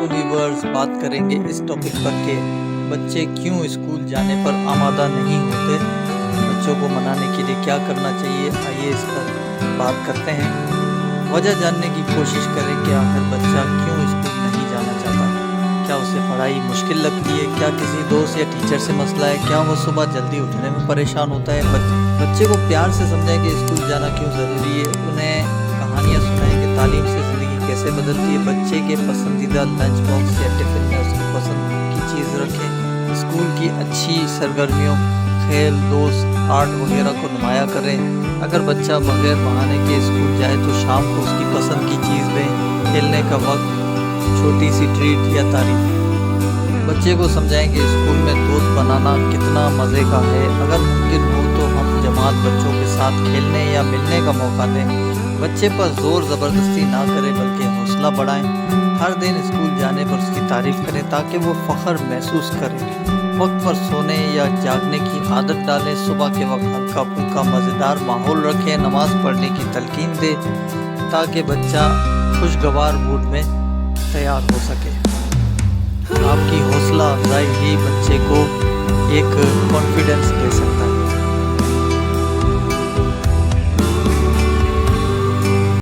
Viewers बात करेंगे इस टॉपिक पर कि बच्चे क्यों स्कूल जाने पर आमादा नहीं होते, बच्चों को मनाने के लिए क्या करना चाहिए। आइए इस पर बात करते हैं। वजह जानने की कोशिश करें कि आखिर बच्चा क्यों स्कूल नहीं जाना चाहता। क्या उसे पढ़ाई मुश्किल लगती है, क्या किसी दोस्त या टीचर से मसला है, क्या वो सुबह जल्दी उठने में परेशान होता है। बच्चे को प्यार से समझाएं कि स्कूल जाना क्यों ज़रूरी है। उन्हें कहानियाँ सुनाएं कि तालीम से ज़िंदगी कैसे बदलती है। बच्चे के पसंदीदा लंच बॉक्स या टिफ़िन में उसकी पसंद की चीज़ रखें। स्कूल की अच्छी सरगर्मियों, खेल, दोस्त, आर्ट वगैरह को नुमाया करें। अगर बच्चा बगैर बहाने के स्कूल जाए तो शाम को उसकी पसंद की चीज़ दें। खेलने का वक्त, छोटी सी ट्रीट या तारीफ। बच्चे को समझाएं कि स्कूल में दोस्त बनाना कितना मज़े का है। अगर मुमकिन हो तो हम जमात बच्चों के साथ खेलने या मिलने का मौका दें। बच्चे पर ज़ोर ज़बरदस्ती ना करें बल्कि हौसला बढ़ाएं। हर दिन स्कूल जाने पर उसकी तारीफ़ करें ताकि वो फ़ख्र महसूस करे। वक्त पर सोने या जागने की आदत डालें। सुबह के वक्त हल्का फुल्का मज़ेदार माहौल रखें। नमाज़ पढ़ने की तलकीन दें ताकि बच्चा खुशगवार मूड में तैयार हो सके। आपकी हौसला अफजाई ही बच्चे को एक कॉन्फिडेंस दे सकती है।